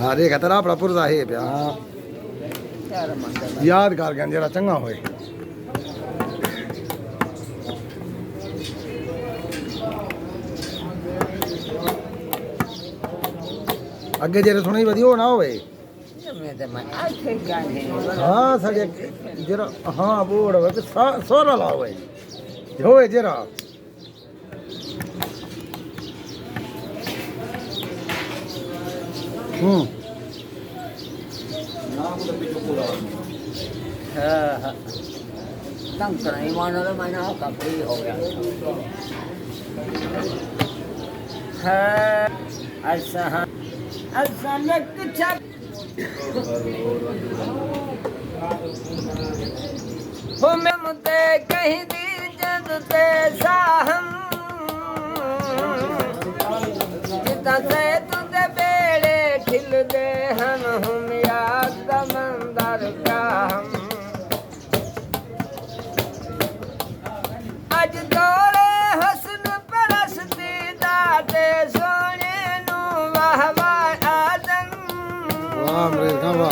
ਹਾਂ ਦੇਖ ਤੇਰਾ ਆਪਣਾ ਪੁਰਜ਼ਾ ਹੈ ਪਿਆ ਯਾਦ ਕਰ ਗਿਆ ਜਿਹੜਾ ਚੰਗਾ ਹੋਏ ਅੱਗੇ ਜਿਹੜੇ ਸੁਣੀ ਵਧੀਆ ਹੋ ਨਾ ਹੋਵੇ ਹਾਂ ਸਾਡੇ ਜਿਹੜਾ ਹਾਂ ਬੋੜ ਹੋਵੇ ਸੋਹਰਾ ਲਾ ਹੋਵੇ ਹੋਵੇ ਜਿਹੜਾ tăng cái này mà nó mà nó cà phê hồ ya ha asa asa lek chak ho me mute kahi di jad te saham jita se tude bele khil de han hum yaad samandar ka hum ਅੱਜ ਤੋਲੇ ਹਸਨ ਪਰਸਤੀ ਦਾਤੇ ਸੋਹਣੇ ਨੂੰ ਵਾਹ ਵਾਹ ਆਦਮ ਵਾਹ ਮੇਰੇ ਗਾਵਾ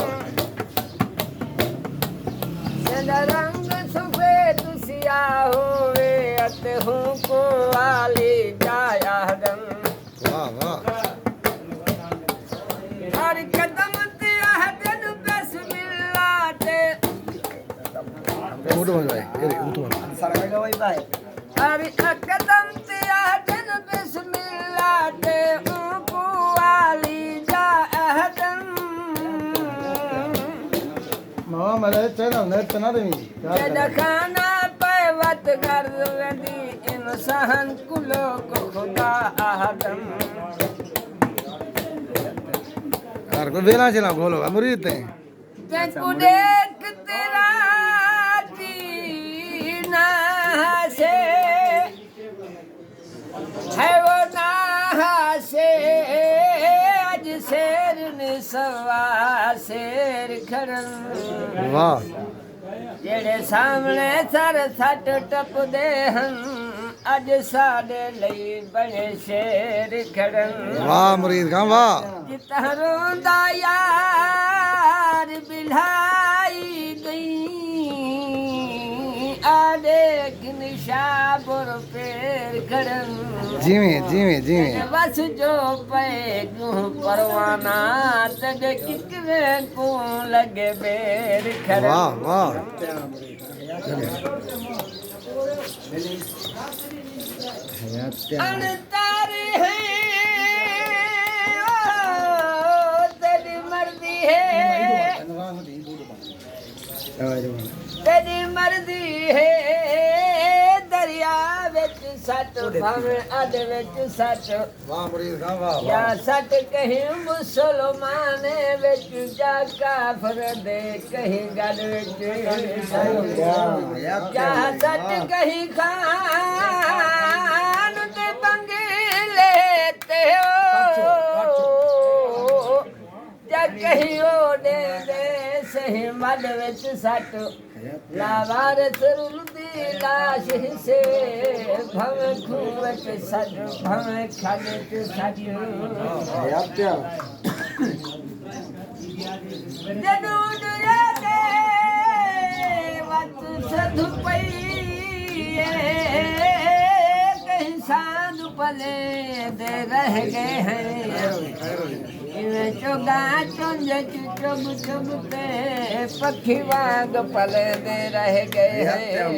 ਸਦਾ ਰੰਗ ਸੁਫੇਦ ਸਿਆ ਹੋਵੇ ਅਤੇ ਹੂੰ ਕੋ ਵਾਲੀ ਜਾਇਆ ਦਮ ਵਾਹ ਵਾਹ ਹਰ ਕਦਮ ਤੇ ਆਹਦਨ ਬਿਸਮਿਲ੍ਲਾ ਤੇ ਮੋਟੋ ਭਾਈ ਇਹ ਉਤੋਂ ਸਰਗਾ ਹੋਈ ਭਾਈ ਹਰ ਕਦਮ ਤੇ ਆਹਦਨ ਬਿਸਮਿਲ੍ਲਾ ਤੇ ਹੂੰ ਕੋ ਵਾਲੀ ਜਾਇਆ ਮਾਂ ਮਰੇ ਚੈਨਾ ਨੇਤ ਨਾ ਦੇਵੀ ਜਦ ਖਾਨਾ ਪੈ ਵਤ ਕਰ ਵੰਦੀ ਇਨਸਾਨ ਕੁਲੋ ਕੋ ਖੁਦਾ ਆਦਮ ਹਰ ਕੋ ਵੇਲਾ ਚਲਾ ਬੋਲੋ ਮੁਰੀਦ ਤੇ ਤੇ ਕੋ ਦੇਖ ਤੇਰਾ ਜੀਨਾ ਸੇ ਹੈ ਉਹ ਨਾ ਸੇ ਅੱਜ ਸ਼ੇਰ ਨੇ ਸਵਾ ਸ਼ੇਰ ਖੜਨ ਵਾਹ ਜਿਹੜੇ ਸਾਹਮਣੇ ਸਰ ਸੱਟ ਟੱਪਦੇ ਹਨ ਅੱਜ ਸਾਡੇ ਲਈ ਬਣੇ ਸ਼ੇਰ ਖੜਨ ਵਾਹ ਮੁਰੀਦ ਗਾ ਵਾਹ ਜਿੱਤਾਂ ਰੋਂਦਾ ਯਾਰ ਬਿਲਾਈ ਗਈ ਆਦੇ ਨਿਸ਼ਾਬਰ ਪੇਰ ਖੜਨ ਜਿਵੇਂ ਜਿਵੇਂ ਜਿਵੇਂ ਬਸ ਜੋ ਪਏ ਗੁਹ ਪਰਵਾਨਾ ਤੇ ਕਿਕਵੇ ਕੋ ਲਗੇ ਬੇਰ ਖੜਨ ਵਾਹ ਵਾਹ अनतारे हैं ओ तेरी मर्जी है तेरी मर्जी है दरिया विच सट भावे अद विच सट ਵਾਹ ਮੁਰੀਦ ਗਾ ਵਾਹ या सट कहीं मुसलमान विच जा काफर दे कहीं गल विच या सट कहीं खान ते बंगले ते हो जा कहीं ओडे दे सही मद विच सट लावारस रुलदी लाश से भवे खूह विच सट भवे खड च सट जदों डुरिया दे वत सधु पई कहीं साधु पले दे रह गए हैं इवे चोगा चुंज चुग चुगते पखी वाग पले दे रह गए हैं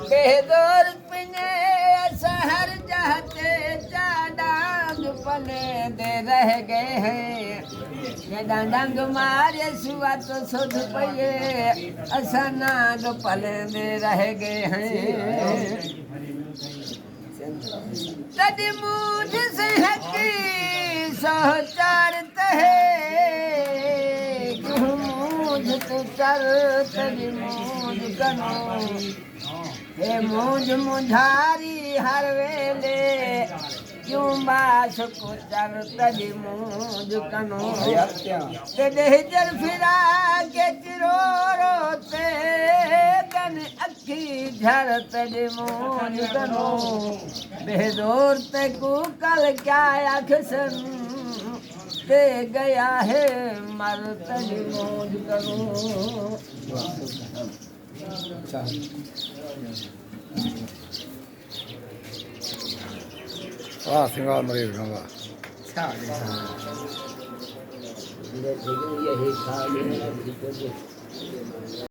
बेदौर पिने शहर जाते चाडांग पले दे रह गए हैं ये डंग मारे सुआ तो सुध पये असनाग पले दे रह गए हैं तदी मूझ से हकी सहचारत है मूझ तू चल तदी मूझ कनो हे मूझ मुझारी हर वेले क्यों बास को चल तदी मूझ कनो ते देजर फिरा के चिरो रोते कन अखी झर तदी मूझ कनो बेदौर ते को कल क्या अखसन ते गया है मर तड़ी मौज करूं ਵਾਹ ਸਿੰਘਾਂ ਮਰੀਜ਼ ਖਾਂਦਾ यही खा